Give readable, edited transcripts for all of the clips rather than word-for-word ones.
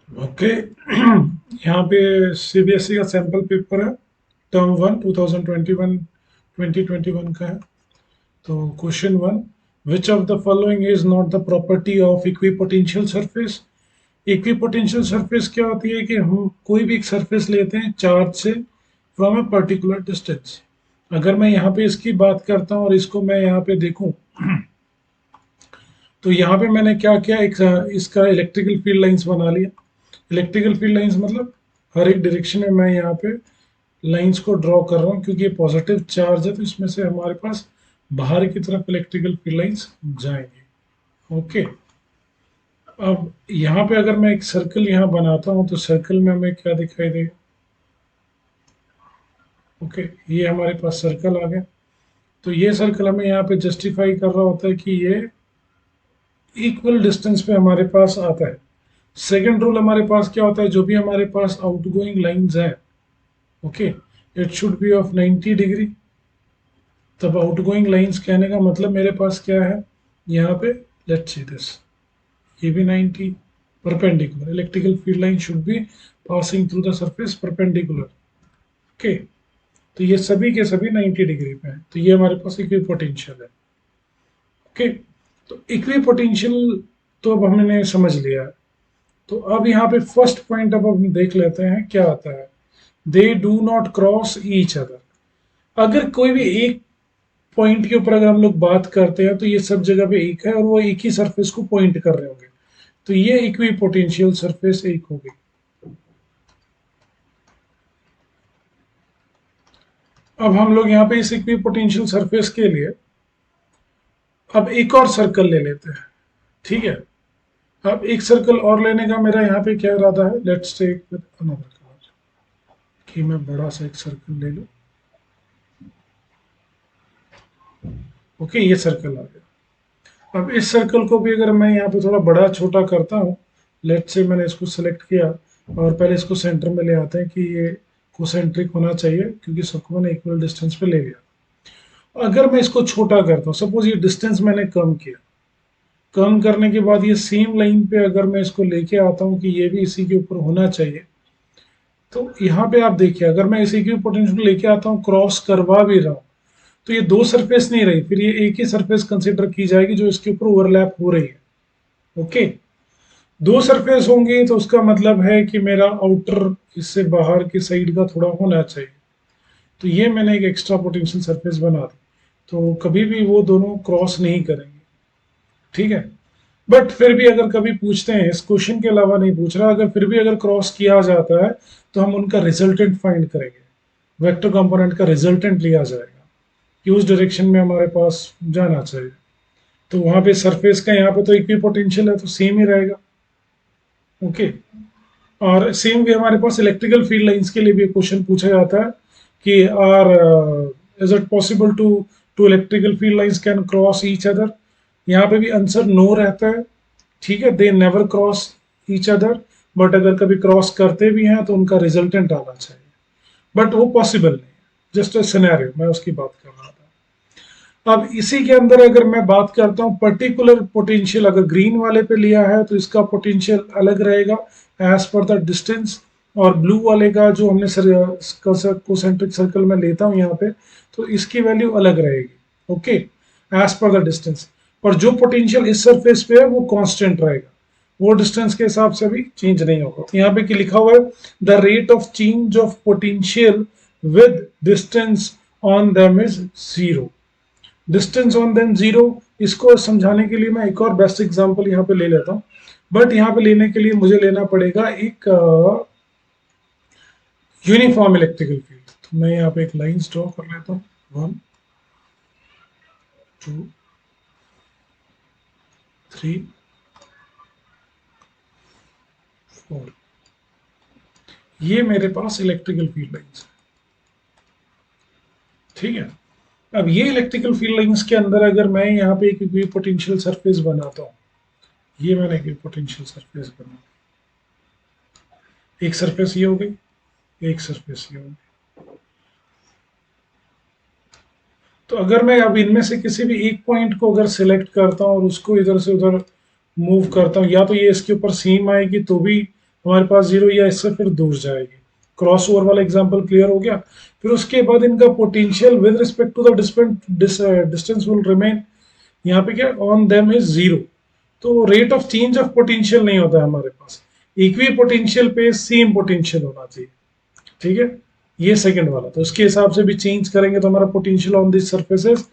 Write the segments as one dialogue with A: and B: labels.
A: Okay. यहाँ पे CBSE का सैंपल पेपर है, टर्म वन 2021 का है। तो question one, which of the following is not the property of equipotential surface. Equipotential surface क्या होती है कि हम कोई भी एक सरफेस लेते हैं चार्ज से फ्रॉम ए पर्टिकुलर डिस्टेंस। अगर मैं यहाँ पे इसकी बात करता हूँ और इसको मैं यहाँ पे देखूँ, तो यहाँ पे मैंने क्या किया, एक इसका इलेक्ट्रिकल फील्ड लाइंस बना लिया। इलेक्ट्रिकल फील्ड लाइंस मतलब हर एक डायरेक्शन में मैं यहाँ पे लाइंस को ड्रॉ कर रहा हूँ, क्योंकि ये पॉजिटिव चार्ज है तो इसमें से हमारे पास बाहर की तरफ इलेक्ट्रिकल फील्ड लाइंस जाएंगे। ओके। अब यहाँ पे अगर मैं एक सर्कल यहाँ बनाता हूँ तो सर्कल में हमें क्या दिखाई देगा। ओके, ये हमारे पास सर्कल आ गया। तो ये सर्कल हमें यहाँ पे जस्टिफाई कर रहा होता है कि ये इक्वल डिस्टेंस पे हमारे पास आता है। सेकेंड रूल हमारे पास क्या होता है, जो भी हमारे पास आउटगोइंग लाइंस है, okay, it should be of 90 degree. तब आउटगोइंग लाइंस कहने का मतलब मेरे पास क्या है यहाँ पे, लेट्स सी दिस, ये भी 90 perpendicular. Electrical field line should be passing through the surface perpendicular. Okay, तो ये सभी के सभी 90 डिग्री पे हैं, तो ये हमारे पास इक्वी पोटेंशियल है। ओके, तो इक्वी पोटेंशियल तो अब हमने समझ लिया है। तो अब यहाँ पे फर्स्ट पॉइंट अब हम देख लेते हैं क्या आता है। They do not cross each other. अगर कोई भी एक पॉइंट के ऊपर अगर हम लोग बात करते हैं तो ये सब जगह पे एक है और वो एक ही सरफेस को पॉइंट कर रहे होंगे, तो ये इक्वी पोटेंशियल सरफेस एक होगी। अब हम लोग यहाँ पे इस इक्वी पोटेंशियल सरफेस के लिए अब एक और सर्कल ले लेते हैं। ठीक है, अब एक सर्कल और लेने का मेरा यहाँ पे क्या इरादा है, let's take with another colour, कि मैं बड़ा सा एक सर्कल ले लूँ। ओके, ये सर्कल आ गया। अब इस सर्कल को भी अगर मैं यहाँ पे थोड़ा बड़ा छोटा करता हूँ, लेट्स से मैंने इसको सेलेक्ट किया और पहले इसको सेंटर में ले आते हैं कि ये कोसेंट्रिक होना चाहिए, क्योंकि सबको मैंने इक्वल डिस्टेंस पे ले लिया। अगर मैं इसको छोटा करता हूँ, सपोज ये डिस्टेंस मैंने कम किया, कम करने के बाद ये सेम लाइन पे अगर मैं इसको लेके आता हूँ कि ये भी इसी के ऊपर होना चाहिए, तो यहाँ पे आप देखिए, अगर मैं इसी की पोटेंशियल लेके आता हूँ, क्रॉस करवा भी रहा हूँ, तो ये दो सरफेस नहीं रही, फिर ये एक ही सरफेस कंसिडर की जाएगी जो इसके ऊपर ओवरलैप हो रही है। ओके, दो सरफेस होंगे तो उसका मतलब है कि मेरा आउटर इससे बाहर की साइड का थोड़ा होना चाहिए। तो ये मैंने एक एक्स्ट्रा पोटेंशियल सरफेस बना दी, तो कभी भी वो दोनों क्रॉस नहीं करेंगे। ठीक है, बट फिर भी अगर कभी पूछते हैं, इस क्वेश्चन के अलावा नहीं पूछ रहा, अगर फिर भी अगर क्रॉस किया जाता है तो हम उनका रिजल्टेंट फाइंड करेंगे। वेक्टर कंपोनेंट का रिजल्टेंट लिया जाएगा कि उस डायरेक्शन में हमारे पास जाना चाहिए। तो वहां पे सरफेस का यहाँ पे तो इक्वी पोटेंशियल है तो सेम ही रहेगा। ओके, और सेम वे हमारे पास इलेक्ट्रिकल फील्ड लाइंस के लिए भी क्वेश्चन पूछा जाता है कि are is it possible to to electrical field lines can cross each other. यहाँ पे भी आंसर नो रहता है। ठीक है, they never cross each other, but अगर कभी क्रॉस करते भी हैं तो उनका रिजल्टेंट आना चाहिए, बट वो पॉसिबल नहीं। जस्ट अ सिनेरियो मैं उसकी बात कर रहा था। अब इसी के अंदर अगर मैं बात करता हूँ पर्टिकुलर पोटेंशियल, अगर ग्रीन वाले पे लिया है तो इसका पोटेंशियल अलग रहेगा एज पर द डिस्टेंस, और ब्लू वाले का जो हमने कोसेंट्रिक सर्कल में लेता हूँ यहाँ पे, तो इसकी वैल्यू अलग रहेगी। Okay, as per the distance. और जो पोटेंशियल इस सरफेस पे है वो कांस्टेंट रहेगा, वो डिस्टेंस के हिसाब से भी चेंज नहीं होगा। तो यहाँ पे कि लिखा हुआ है the rate of change of potential with distance on them is zero. Distance on them zero, इसको समझाने के लिए मैं एक और बेस्ट एग्जांपल यहाँ पे ले लेता हूँ, बट यहाँ पे लेने के लिए मुझे लेना पड़ेगा एक यूनिफॉर्म इलेक्ट्रिकल फील्ड। तो मैं यहाँ पे एक लाइन ड्रॉ कर लेता हूँ, 1 2 3 4। ये मेरे पास इलेक्ट्रिकल फील्ड लाइन्स है। ठीक है, अब ये इलेक्ट्रिकल फील्ड लाइन्स के अंदर अगर मैं यहाँ पे एक पोटेंशियल सरफेस बनाता हूँ, ये मैंने एक पोटेंशियल सरफेस बना, एक सरफेस ये हो गई, एक सरफेस ये हो गई। तो अगर मैं अब इनमें से किसी भी एक पॉइंट को अगर सिलेक्ट करता हूँ और उसको इधर से उधर मूव करता हूँ, या तो ये इसके ऊपर सीम आएगी तो भी हमारे पास जीरो या इससे फिर दूर जाएगी। क्रॉस ओवर वाला एग्जांपल क्लियर हो गया। फिर उसके बाद इनका potential with respect to the distance will remain, यहाँ पे क्या ऑन देम इज जीरो। तो rate of change of potential नहीं होता है हमारे पास, इक्वी पोटेंशियल पे सेम पोटेंशियल होना चाहिए। ठीक है, ये सेकंड वाला, तो उसके हिसाब से भी चेंज करेंगे तो हमारा potential on this surfaces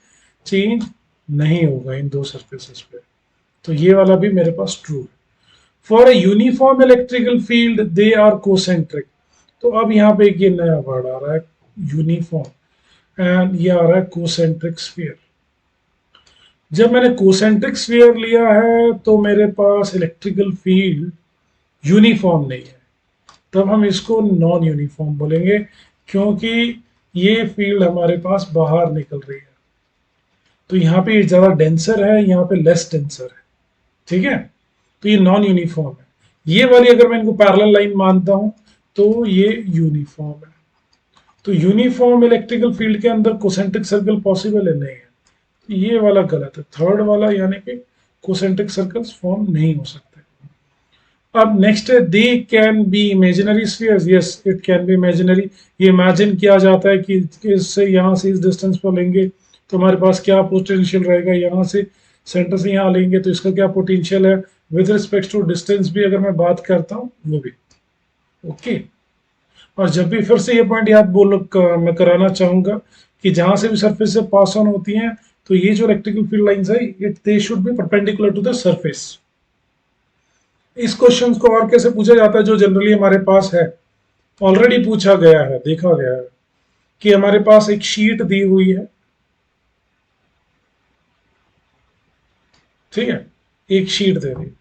A: change नहीं होगा इन दो सर्फेसेस पे। तो ये वाला भी मेरे पास ट्रू है। For a uniform electrical field they are concentric. तो अब यहाँ पे एक ये नया वर्ड आ रहा है यूनिफॉर्म, एंड ये आ रहा है कोसेंट्रिक स्फीयर। जब मैंने कोसेंट्रिक स्फीयर लिया है तो मेरे पास इलेक्ट्रिकल फील्ड यूनिफॉर्म नहीं है, तब हम इसको नॉन यूनिफॉर्म बोलेंगे, क्योंकि ये फील्ड हमारे पास बाहर निकल रही है। तो यहाँ पे ज्यादा डेंसर है, यहाँ पे लेस डेंसर है। ठीक है, तो ये नॉन यूनिफॉर्म है। ये वाली अगर मैं इनको पैरेलल लाइन मानता हूं तो ये यूनिफॉर्म है। तो यूनिफॉर्म इलेक्ट्रिकल फील्ड के अंदर कोसेंट्रिक सर्कल पॉसिबल है नहीं है, तो ये वाला गलत है। थर्ड वाला यानी कि कोसेंट्रिक सर्कल्स फॉर्म नहीं हो सकते। अब नेक्स्ट है they can be imaginary spheres. Yes it can be imaginary. ये इमेजिन किया जाता है कि इससे यहाँ से इस डिस्टेंस पर लेंगे तो हमारे पास क्या पोटेंशियल रहेगा, यहाँ से सेंटर से यहाँ लेंगे तो इसका क्या पोटेंशियल है, विद रिस्पेक्ट टू डिस्टेंस भी अगर मैं बात करता हूँ वो भी ओके। और जब भी फिर से ये पॉइंट याद मैं कराना चाहूंगा कि जहां से भी सरफेस से पास ऑन होती हैं तो ये जो इलेक्ट्रिकल फील्ड लाइंस है it they should be perpendicular to the surface. इस क्वेश्चन को और कैसे पूछा जाता है जो जनरली हमारे पास है, ऑलरेडी पूछा गया है, देखा गया है कि हमारे पास एक शीट दी हुई है। ठीक है, एक शीट दे दी,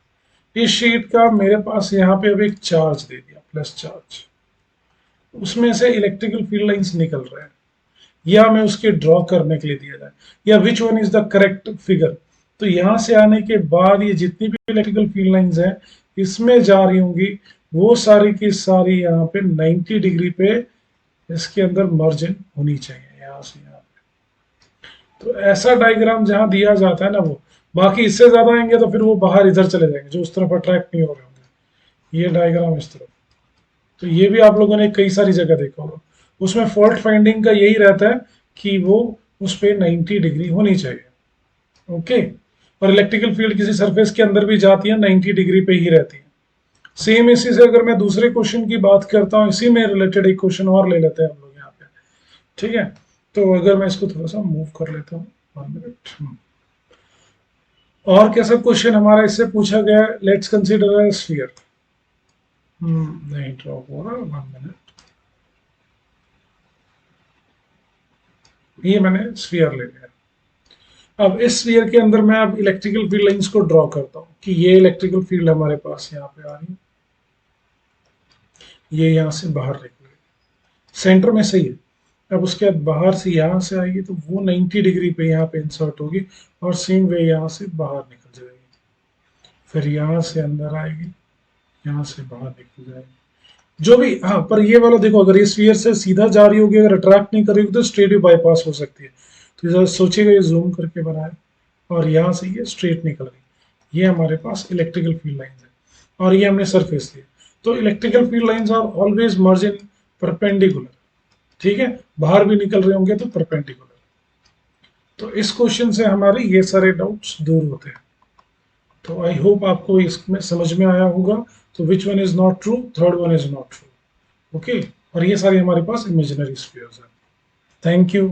A: इस शीट का मेरे पास यहाँ पे अब एक चार्ज दे दिया प्लस चार्ज, उसमें से इलेक्ट्रिकल फील्ड लाइंस निकल रहे हैं, या मैं उसके ड्रॉ करने के लिए दिया जाए, या which one is the correct figure. तो यहां से आने के बाद ये जितनी भी इलेक्ट्रिकल फील्ड लाइंस हैं इसमें जा रही होंगी, वो सारी की सारी यहाँ पे 90 डिग्री पे इसके अंदर मर्जिन होनी चाहिए यहाँ से यहाँ पे। तो ऐसा डायग्राम जहां दिया जाता है ना वो, बाकी इससे ज्यादा आएंगे तो फिर वो बाहर इधर चले जाएंगे जो उस तरफ अट्रैक्ट नहीं हो रहे होंगे, ये डायग्राम इस तरफ। तो ये भी आप लोगों ने कई सारी जगह देखा होगा, उसमें फॉल्ट फाइंडिंग का यही रहता है कि वो उस पर 90 डिग्री होनी चाहिए। ओके, और इलेक्ट्रिकल फील्ड किसी सरफेस के अंदर भी जाती है 90 डिग्री पे ही रहती है। सेम इसी से अगर मैं दूसरे क्वेश्चन की बात करता हूँ, इसी में रिलेटेड एक क्वेश्चन और ले लेते हैं हम लोग यहाँ पे। ठीक है, तो अगर मैं इसको थोड़ा सा मूव कर लेता हूँ 1 मिनट। और कैसा क्वेश्चन हमारा इससे पूछा गया, लेट्स कंसीडर अ स्फीयर। नहीं ड्रॉ हो रहा, 1 मिनट। ये मैंने स्फीयर ले लिया। अब इस स्फीयर के अंदर मैं अब इलेक्ट्रिकल फील्ड लाइंस को ड्रॉ करता हूँ कि ये इलेक्ट्रिकल फील्ड हमारे पास यहाँ पे आ रही है, ये यहाँ से बाहर निकल गई, सेंटर में सही है। अब उसके बाद बाहर से यहाँ से आएगी तो वो 90 डिग्री पे यहाँ पे इंसर्ट होगी, और सेम वे यहाँ से बाहर निकल जाएगी, फिर यहाँ से अंदर आएगी, यहाँ से बाहर निकल जाएगी जो भी। हाँ, पर ये वाला देखो, अगर ये स्फीयर से सीधा जा रही होगी, अगर अट्रैक्ट नहीं कर रही होगी तो स्ट्रेट भी बाईपास हो सकती है। तो जरा सोचिएगा, ये जूम करके बनाए, और यहाँ से ये स्ट्रेट निकल गई, ये हमारे पास इलेक्ट्रिकल फील्ड लाइंस है, और ये हमने सरफेस लिया। तो electrical field lines are always merge in perpendicular. ठीक है, बाहर भी निकल रहे होंगे तो परपेंडिकुलर। तो इस क्वेश्चन से हमारे ये सारे डाउट्स दूर होते हैं। तो आई होप आपको इसमें समझ में आया होगा। तो which one is not true, third one is not true. Okay, और ये सारी हमारे पास इमेजिनरी स्फीयर्स हैं। Thank you.